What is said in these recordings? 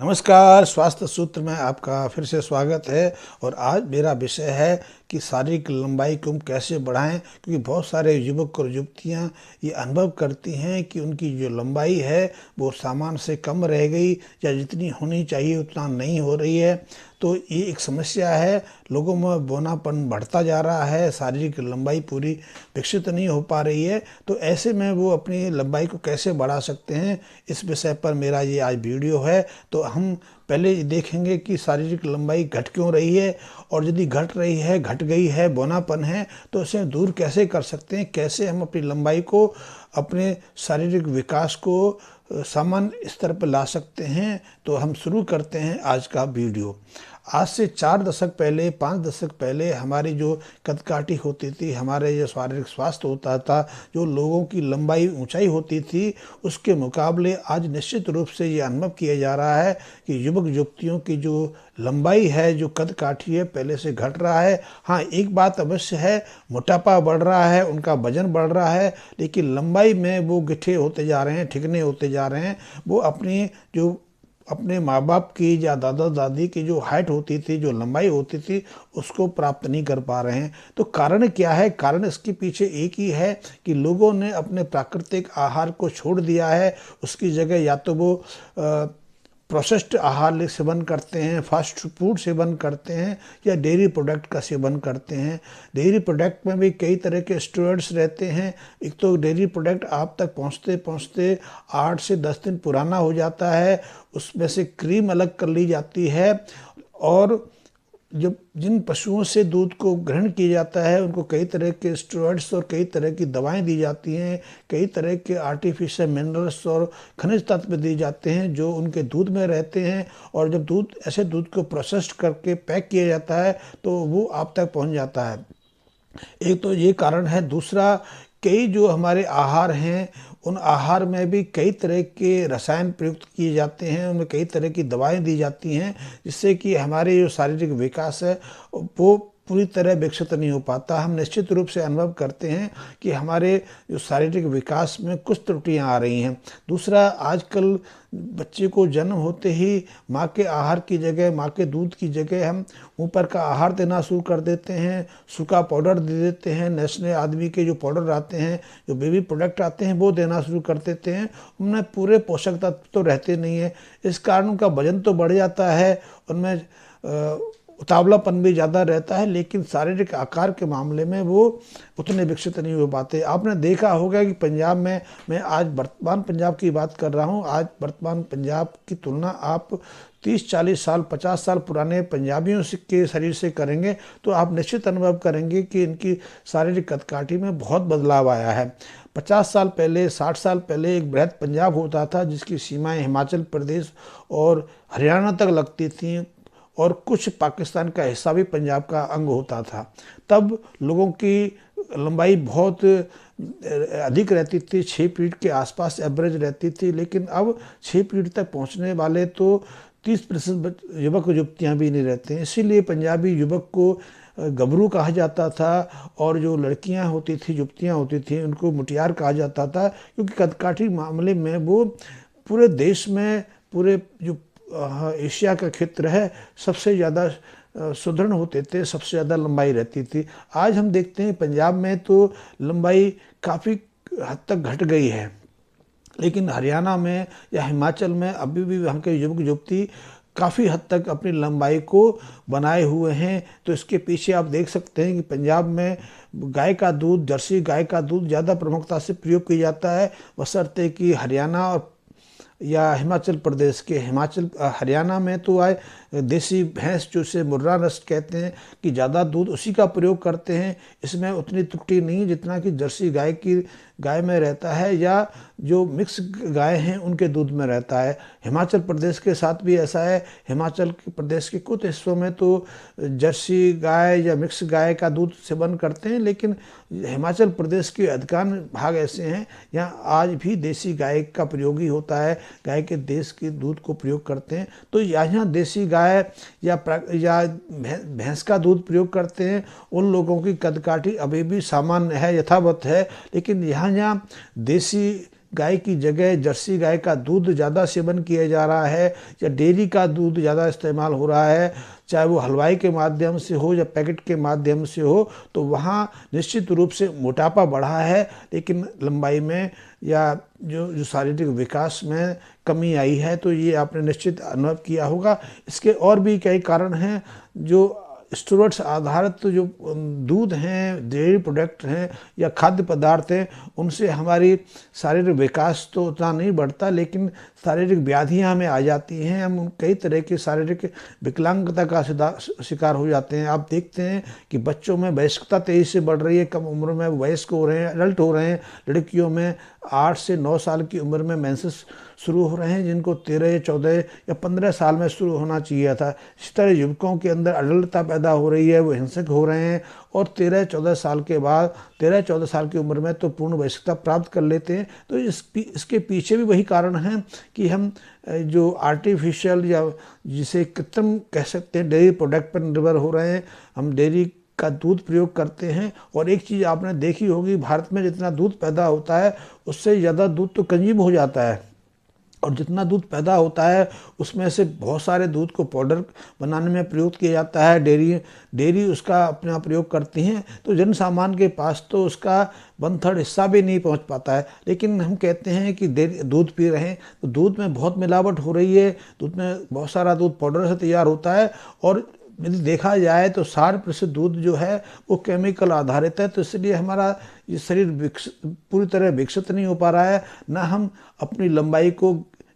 नमस्कार। स्वास्थ्य सूत्र में आपका फिर से स्वागत है। और आज मेरा विषय है कि शारीरिक लंबाई को हम कैसे बढ़ाएं, क्योंकि बहुत सारे युवक और युवतियां ये अनुभव करती हैं कि उनकी जो लंबाई है वो सामान्य से कम रह गई या जितनी होनी चाहिए उतना नहीं हो रही है। तो ये एक समस्या है। लोगों में बौनापन बढ़ता जा रहा है, शारीरिक लंबाई पूरी विकसित नहीं हो पा रही है। तो ऐसे में वो अपनी लंबाई को कैसे बढ़ा सकते हैं, इस विषय पर मेरा ये आज वीडियो है। तो हम पहले देखेंगे कि शारीरिक लंबाई घट क्यों रही है, और यदि घट रही है, घट गई है, बौनापन है, तो उसे दूर कैसे कर सकते हैं, कैसे हम अपनी लंबाई को, अपने शारीरिक विकास को सामान्य स्तर पर ला सकते हैं। तो हम शुरू करते हैं आज का वीडियो। आज से 4 दशक पहले, 5 दशक पहले हमारी जो कदकाठी होती थी, हमारे जो शारीरिक स्वास्थ्य होता था, जो लोगों की लंबाई ऊंचाई होती थी, उसके मुकाबले आज निश्चित रूप से ये अनुभव किया जा रहा है कि युवक युवतियों की जो लंबाई है, जो कदकाठी है, पहले से घट रहा है। हाँ, एक बात अवश्य है, मोटापा बढ़ रहा है, उनका वजन बढ़ रहा है, लेकिन लंबाई में वो गिट्ठे होते जा रहे हैं, ठिकने होते जा रहे हैं। वो अपने माँ बाप की या दादा दादी की जो हाइट होती थी, जो लंबाई होती थी, उसको प्राप्त नहीं कर पा रहे हैं। तो कारण क्या है? कारण इसके पीछे एक ही है कि लोगों ने अपने प्राकृतिक आहार को छोड़ दिया है। उसकी जगह या तो वो प्रोसेस्ड आहार सेवन करते हैं, फास्ट फूड सेवन करते हैं, या डेयरी प्रोडक्ट का सेवन करते हैं। डेयरी प्रोडक्ट में भी कई तरह के स्टेरॉइड्स रहते हैं। एक तो डेयरी प्रोडक्ट आप तक पहुंचते पहुंचते 8 से 10 दिन पुराना हो जाता है, उसमें से क्रीम अलग कर ली जाती है, और जब जिन पशुओं से दूध को ग्रहण किया जाता है उनको कई तरह के स्टेरॉइड्स और कई तरह की दवाएं दी जाती हैं, कई तरह के आर्टिफिशियल मिनरल्स और खनिज तत्व दिए जाते हैं जो उनके दूध में रहते हैं। और जब ऐसे दूध को प्रोसेस्ड करके पैक किया जाता है तो वो आप तक पहुंच जाता है। एक तो ये कारण है। दूसरा, कई जो हमारे आहार हैं, उन आहार में भी कई तरह के रसायन प्रयुक्त किए जाते हैं, उनमें कई तरह की दवाएं दी जाती हैं, जिससे कि हमारे जो शारीरिक विकास है वो पूरी तरह विकसित नहीं हो पाता। हम निश्चित रूप से अनुभव करते हैं कि हमारे जो शारीरिक विकास में कुछ त्रुटियां आ रही हैं। दूसरा, आजकल बच्चे को जन्म होते ही माँ के आहार की जगह, माँ के दूध की जगह हम ऊपर का आहार देना शुरू कर देते हैं, सूखा पाउडर दे देते हैं। नेस्ले आदमी के जो पाउडर आते हैं, जो बेबी प्रोडक्ट आते हैं, वो देना शुरू कर देते हैं। उनमें पूरे पोषक तत्व तो रहते नहीं है। इस कारण उनका वजन तो बढ़ जाता है, उनमें उतावलापन भी ज़्यादा रहता है, लेकिन शारीरिक आकार के मामले में वो उतने विकसित नहीं हो पाते। आपने देखा होगा कि पंजाब में, मैं आज वर्तमान पंजाब की बात कर रहा हूँ, आज वर्तमान पंजाब की तुलना आप 30-40 साल, 50 साल पुराने पंजाबियों के शरीर से करेंगे तो आप निश्चित अनुभव करेंगे कि इनकी शारीरिक कदकाठी में बहुत बदलाव आया है। 50 साल पहले, 60 साल पहले एक बृहद पंजाब होता था जिसकी सीमाएं हिमाचल प्रदेश और हरियाणा तक लगती थीं, और कुछ पाकिस्तान का हिस्सा भी पंजाब का अंग होता था। तब लोगों की लंबाई बहुत अधिक रहती थी, 6 फीट के आसपास एवरेज रहती थी, लेकिन अब 6 फीट तक पहुंचने वाले तो 30% युवक युवतियाँ भी नहीं रहते हैं। इसीलिए पंजाबी युवक को गबरू कहा जाता था, और जो लड़कियां होती थी, युवतियाँ होती थी, उनको मुटियार कहा जाता था, क्योंकि कदकाठी मामले में वो पूरे देश में, पूरे जो एशिया का क्षेत्र है, सबसे ज़्यादा सुदृढ़ होते थे, सबसे ज़्यादा लंबाई रहती थी। आज हम देखते हैं पंजाब में तो लंबाई काफ़ी हद तक घट गई है, लेकिन हरियाणा में या हिमाचल में अभी भी वहाँ के युवक युवती काफ़ी हद तक अपनी लंबाई को बनाए हुए हैं। तो इसके पीछे आप देख सकते हैं कि पंजाब में गाय का दूध, जर्सी गाय का दूध ज़्यादा प्रमुखता से प्रयोग किया जाता है, बशर्ते कि हरियाणा और या हिमाचल प्रदेश के, हरियाणा में तो आए देसी भैंस, जो से मुर्रा नस्ल कहते हैं, कि ज़्यादा दूध उसी का प्रयोग करते हैं। इसमें उतनी त्रुटि नहीं जितना कि जर्सी गाय में रहता है, या जो मिक्स गाय हैं उनके दूध में रहता है। हिमाचल प्रदेश के साथ भी ऐसा है। हिमाचल प्रदेश के कुछ हिस्सों में तो जर्सी गाय या मिक्स गाय का दूध सेवन करते हैं, लेकिन हिमाचल प्रदेश के अधिकांश भाग ऐसे हैं यहाँ आज भी देसी गाय का प्रयोग ही होता है, गाय के देश के दूध को प्रयोग करते हैं। तो यहाँ देसी गाय या भैंस का दूध प्रयोग करते हैं। उन लोगों की कदकाठी अभी भी सामान्य है, यथावत है, लेकिन यहाँ देसी गाय की जगह जर्सी गाय का दूध ज़्यादा सेवन किया जा रहा है या डेयरी का दूध ज़्यादा इस्तेमाल हो रहा है, चाहे वो हलवाई के माध्यम से हो या पैकेट के माध्यम से हो, तो वहाँ निश्चित रूप से मोटापा बढ़ा है, लेकिन लंबाई में या जो शारीरिक विकास में कमी आई है। तो ये आपने निश्चित अनुभव किया होगा। इसके और भी कई कारण हैं। जो स्टेरॉइड्स आधारित जो दूध हैं, डेयरी प्रोडक्ट हैं या खाद्य पदार्थ हैं, उनसे हमारी शारीरिक विकास तो उतना नहीं बढ़ता, लेकिन शारीरिक व्याधियां हमें आ जाती हैं। हम कई तरह की शारीरिक विकलांगता का शिकार हो जाते हैं। आप देखते हैं कि बच्चों में वयस्कता तेजी से बढ़ रही है, कम उम्र में वयस्क हो रहे हैं, एडल्ट हो रहे हैं। लड़कियों में 8 से 9 साल की उम्र में मेंसेस शुरू हो रहे हैं, जिनको 13, 14 या 15 साल में शुरू होना चाहिए था। इस तरह युवकों के अंदर अडलता पैदा हो रही है, वो हिंसक हो रहे हैं और 13-14 साल के बाद 13-14 साल की उम्र में तो पूर्ण वयस्कता प्राप्त कर लेते हैं। तो इसके पीछे भी वही कारण है कि हम जो आर्टिफिशियल या जिसे कृत्रिम कह सकते हैं डेयरी प्रोडक्ट पर निर्भर हो रहे हैं। हम डेयरी का दूध प्रयोग करते हैं। और एक चीज़ आपने देखी होगी, भारत में जितना दूध पैदा होता है उससे ज़्यादा दूध तो कंज्यूम हो जाता है, और जितना दूध पैदा होता है उसमें से बहुत सारे दूध को पाउडर बनाने में प्रयोग किया जाता है। डेयरी उसका अपना प्रयोग करती हैं, तो जन सामान्य के पास तो उसका 1/3 हिस्सा भी नहीं पहुंच पाता है। लेकिन हम कहते हैं कि दूध पी रहे हैं, तो दूध में बहुत मिलावट हो रही है। दूध में बहुत सारा दूध पाउडर से तैयार होता है, और यदि देखा जाए तो 60% दूध जो है वो केमिकल आधारित है। तो इसलिए हमारा ये शरीर पूरी तरह विकसित नहीं हो पा रहा है, ना हम अपनी लंबाई को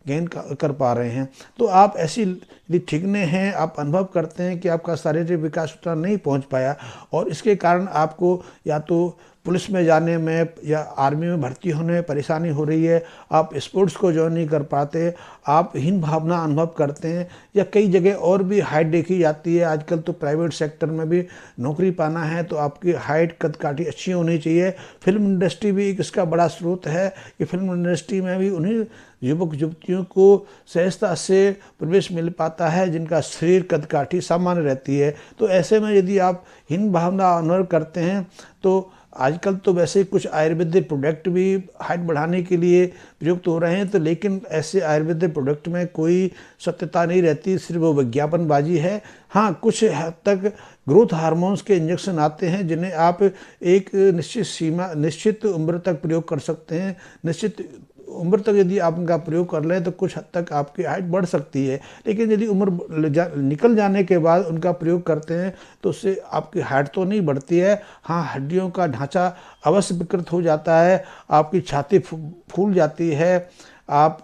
गेन कर पा रहे हैं। तो आप ऐसी यदि ठिकने हैं, आप अनुभव करते हैं कि आपका शारीरिक विकास उतना नहीं पहुंच पाया, और इसके कारण आपको या तो पुलिस में जाने में या आर्मी में भर्ती होने में परेशानी हो रही है, आप स्पोर्ट्स को ज्वाइन नहीं कर पाते, आप हीन भावना अनुभव करते हैं, या कई जगह और भी हाइट देखी जाती है। आजकल तो प्राइवेट सेक्टर में भी नौकरी पाना है तो आपकी हाइट कद काठी अच्छी होनी चाहिए। फिल्म इंडस्ट्री भी एक इसका बड़ा स्रोत है कि फिल्म इंडस्ट्री में भी उन्हीं युवक युवतियों को सहजता से प्रवेश मिल पाता है जिनका शरीर कद काठी सामान्य रहती है। तो ऐसे में यदि आप हीन भावना अनुभव करते हैं, तो आजकल तो वैसे कुछ आयुर्वेदिक प्रोडक्ट भी हाइट बढ़ाने के लिए प्रयुक्त हो रहे हैं, तो लेकिन ऐसे आयुर्वेदिक प्रोडक्ट में कोई सत्यता नहीं रहती, सिर्फ वो विज्ञापनबाजी है। हाँ, कुछ हद तक ग्रोथ हार्मोन्स के इंजेक्शन आते हैं जिन्हें आप एक निश्चित उम्र तक प्रयोग कर सकते हैं। निश्चित उम्र तक यदि आप उनका प्रयोग कर लें तो कुछ हद तक आपकी हाइट बढ़ सकती है, लेकिन यदि उम्र निकल जाने के बाद उनका प्रयोग करते हैं तो उससे आपकी हाइट तो नहीं बढ़ती है। हाँ, हड्डियों का ढांचा अवश्य विकृत हो जाता है, आपकी छाती फूल जाती है, आप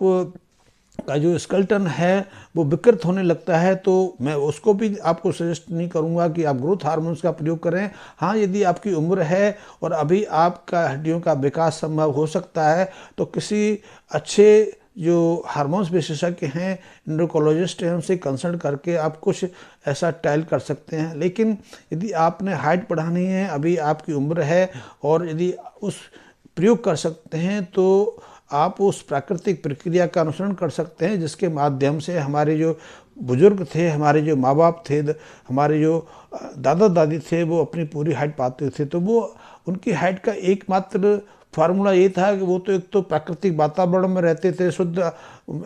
का जो स्केलेटन है वो विकृत होने लगता है। तो मैं उसको भी आपको सजेस्ट नहीं करूंगा कि आप ग्रोथ हार्मोन्स का प्रयोग करें। हाँ, यदि आपकी उम्र है और अभी आपका हड्डियों का विकास संभव हो सकता है तो किसी अच्छे जो हार्मोन्स विशेषज्ञ हैं, एंडोक्रोलॉजिस्ट हैं, उनसे कंसल्ट करके आप कुछ ऐसा ट्रायल कर सकते हैं। लेकिन यदि आपने हाइट बढ़ानी है, अभी आपकी उम्र है और यदि उस प्रयोग कर सकते हैं तो आप उस प्राकृतिक प्रक्रिया का अनुसरण कर सकते हैं जिसके माध्यम से हमारे जो बुजुर्ग थे, हमारे जो माँ बाप थे, हमारे जो दादा दादी थे, वो अपनी पूरी हाइट पाते थे। तो वो उनकी हाइट का एकमात्र फार्मूला ये था कि वो तो एक तो प्राकृतिक वातावरण में रहते थे, शुद्ध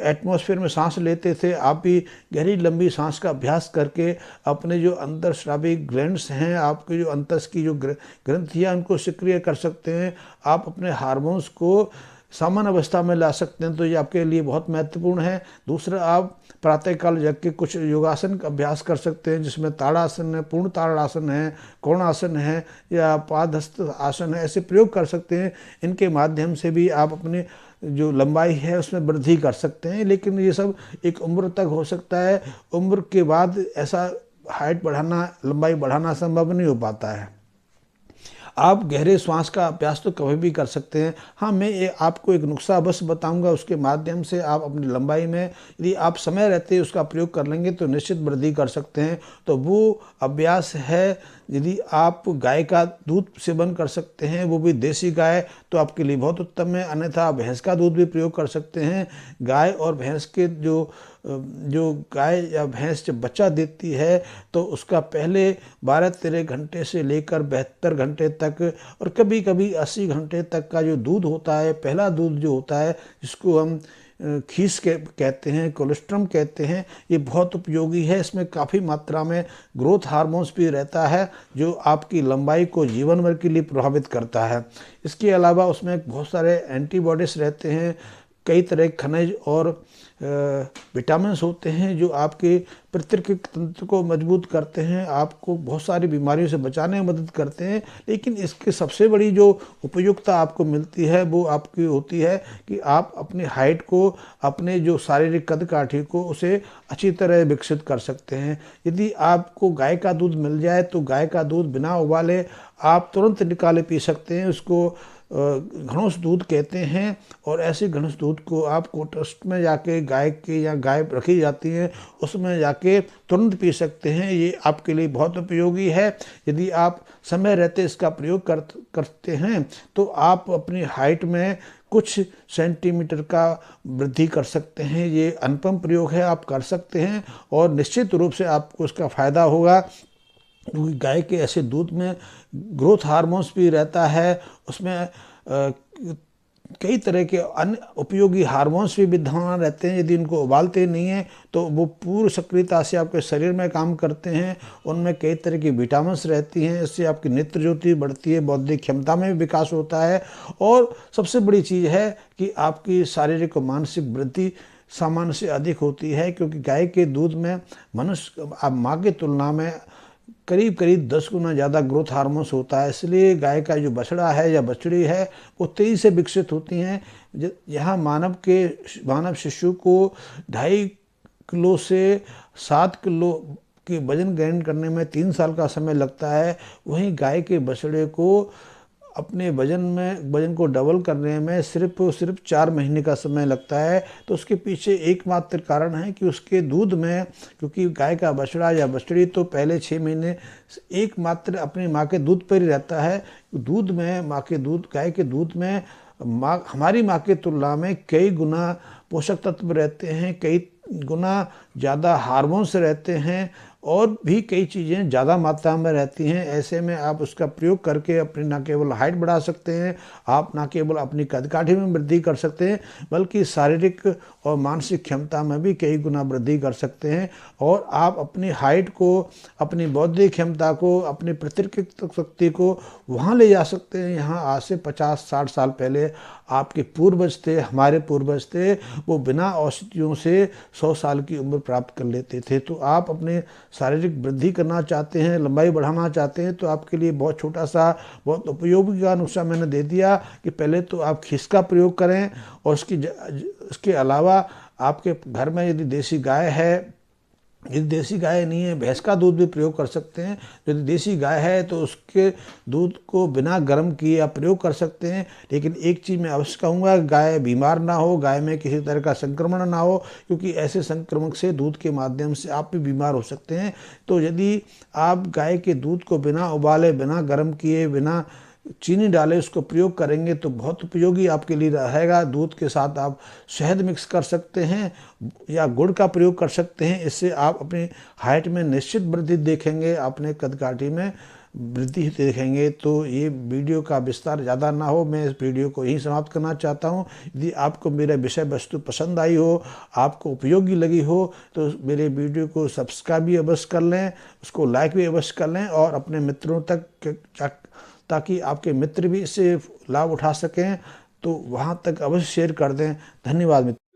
एटमॉस्फेयर में सांस लेते थे। आप भी गहरी लंबी सांस का अभ्यास करके अपने जो अंतरस्रावी ग्लैंड्स हैं, आपके जो अंतस की जो ग्रंथियाँ, उनको सक्रिय कर सकते हैं। आप अपने हार्मोन्स को सामान्य अवस्था में ला सकते हैं, तो ये आपके लिए बहुत महत्वपूर्ण है। दूसरा, आप प्रातःकाल जग के कुछ योगासन का अभ्यास कर सकते हैं जिसमें ताड़ासन है, पूर्ण ताड़ासन है, कोणासन है या पादहस्त आसन है, ऐसे प्रयोग कर सकते हैं। इनके माध्यम से भी आप अपने जो लंबाई है उसमें वृद्धि कर सकते हैं। लेकिन ये सब एक उम्र तक हो सकता है, उम्र के बाद ऐसा हाइट बढ़ाना, लंबाई बढ़ाना संभव नहीं हो पाता है। आप गहरे श्वास का अभ्यास तो कभी भी कर सकते हैं। हाँ, मैं आपको एक नुस्खा अवश्य बताऊंगा, उसके माध्यम से आप अपनी लंबाई में यदि आप समय रहते उसका प्रयोग कर लेंगे तो निश्चित वृद्धि कर सकते हैं। तो वो अभ्यास है, यदि आप गाय का दूध सेवन कर सकते हैं, वो भी देसी गाय, तो आपके लिए बहुत उत्तम है। अन्यथा आप भैंस का दूध भी प्रयोग कर सकते हैं। गाय और भैंस के जो जो गाय या भैंस जब बच्चा देती है तो उसका पहले 12-13 घंटे से लेकर 72 घंटे तक और कभी कभी 80 घंटे तक का जो दूध होता है, पहला दूध जो होता है, जिसको हम खीस कहते हैं, कोलेस्ट्रम कहते हैं, ये बहुत उपयोगी है। इसमें काफ़ी मात्रा में ग्रोथ हार्मोन्स भी रहता है जो आपकी लंबाई को जीवन भर के लिए प्रभावित करता है। इसके अलावा उसमें बहुत सारे एंटीबॉडीज़ रहते हैं, कई तरह के खनिज और विटामिन्स होते हैं जो आपके प्रतिरक्षी तंत्र को मजबूत करते हैं, आपको बहुत सारी बीमारियों से बचाने में मदद करते हैं। लेकिन इसकी सबसे बड़ी जो उपयुक्तता आपको मिलती है वो आपकी होती है कि आप अपनी हाइट को, अपने जो शारीरिक कद काठी को, उसे अच्छी तरह विकसित कर सकते हैं। यदि आपको गाय का दूध मिल जाए तो गाय का दूध बिना उबाले आप तुरंत निकाले पी सकते हैं। उसको घनौस दूध कहते हैं और ऐसे घनौस दूध को आप कोटस्ट में जाके गाय के या गाय रखी जाती हैं उसमें जाके तुरंत पी सकते हैं। ये आपके लिए बहुत उपयोगी है। यदि आप समय रहते इसका प्रयोग करते हैं तो आप अपनी हाइट में कुछ सेंटीमीटर का वृद्धि कर सकते हैं। ये अनुपम प्रयोग है, आप कर सकते हैं और निश्चित रूप से आपको इसका फ़ायदा होगा, क्योंकि गाय के ऐसे दूध में ग्रोथ हार्मोन्स भी रहता है, उसमें कई तरह के अन्य उपयोगी हार्मोन्स भी विद्यमान रहते हैं। यदि इनको उबालते नहीं हैं तो वो पूर्ण सक्रियता से आपके शरीर में काम करते हैं। उनमें कई तरह की विटामिन्स रहती हैं, इससे आपकी नेत्र ज्योति बढ़ती है, बौद्धिक क्षमता में भी विकास होता है और सबसे बड़ी चीज़ है कि आपकी शारीरिक और मानसिक वृद्धि सामान्य से अधिक होती है, क्योंकि गाय के दूध में मनुष्य आप माँ की तुलना में करीब करीब 10 गुना ज़्यादा ग्रोथ हार्मोन्स होता है। इसलिए गाय का जो बछड़ा है या बछड़ी है वो तेज़ी से विकसित होती हैं। यहाँ मानव शिशु को 2.5 किलो से 7 किलो के वजन गेन करने में 3 साल का समय लगता है, वहीं गाय के बछड़े को अपने वजन को डबल करने में सिर्फ 4 महीने का समय लगता है। तो उसके पीछे एकमात्र कारण है कि उसके दूध में, क्योंकि गाय का बछड़ा या बछड़ी तो पहले 6 महीने एकमात्र अपनी माँ के दूध पर ही रहता है। दूध में गाय के दूध में हमारी माँ की तुलना में कई गुना पोषक तत्व रहते हैं, कई गुना ज़्यादा हार्मोन्स रहते हैं और भी कई चीज़ें ज़्यादा मात्रा में रहती हैं। ऐसे में आप उसका प्रयोग करके अपनी न केवल हाइट बढ़ा सकते हैं, आप न केवल अपनी कदकाठी में वृद्धि कर सकते हैं, बल्कि शारीरिक और मानसिक क्षमता में भी कई गुना वृद्धि कर सकते हैं और आप अपनी हाइट को, अपनी बौद्धिक क्षमता को, अपनी प्रतिरक्षी शक्ति को वहाँ ले जा सकते हैं। यहाँ आज से 50-60 साल पहले आपके पूर्वज थे, हमारे पूर्वज थे, वो बिना औषधियों से 100 साल की उम्र प्राप्त कर लेते थे। तो आप अपने शारीरिक वृद्धि करना चाहते हैं, लंबाई बढ़ाना चाहते हैं, तो आपके लिए बहुत छोटा सा बहुत उपयोगी का नुस्खा मैंने दे दिया कि पहले तो आप खीस का प्रयोग करें और इसके अलावा आपके घर में यदि देसी गाय है, यदि देसी गाय नहीं है भैंस का दूध भी प्रयोग कर सकते हैं। यदि देसी गाय है तो उसके दूध को बिना गर्म किए आप प्रयोग कर सकते हैं। लेकिन एक चीज़ मैं अवश्य कहूँगा, गाय बीमार ना हो, गाय में किसी तरह का संक्रमण ना हो, क्योंकि ऐसे संक्रमण से दूध के माध्यम से आप भी बीमार हो सकते हैं। तो यदि आप गाय के दूध को बिना उबाले, बिना गर्म किए, बिना चीनी डाले उसको प्रयोग करेंगे तो बहुत उपयोगी आपके लिए रहेगा। दूध के साथ आप शहद मिक्स कर सकते हैं या गुड़ का प्रयोग कर सकते हैं। इससे आप अपनी हाइट में निश्चित वृद्धि देखेंगे, अपने कदकाठी में वृद्धि देखेंगे। तो ये वीडियो का विस्तार ज़्यादा ना हो, मैं इस वीडियो को यहीं समाप्त करना चाहता हूँ। यदि आपको मेरा विषय वस्तु पसंद आई हो, आपको उपयोगी लगी हो, तो मेरे वीडियो को सब्सक्राइब भी अवश्य कर लें, उसको लाइक भी अवश्य कर लें और अपने मित्रों तक, ताकि आपके मित्र भी इससे लाभ उठा सकें, तो वहाँ तक अवश्य शेयर कर दें। धन्यवाद मित्र।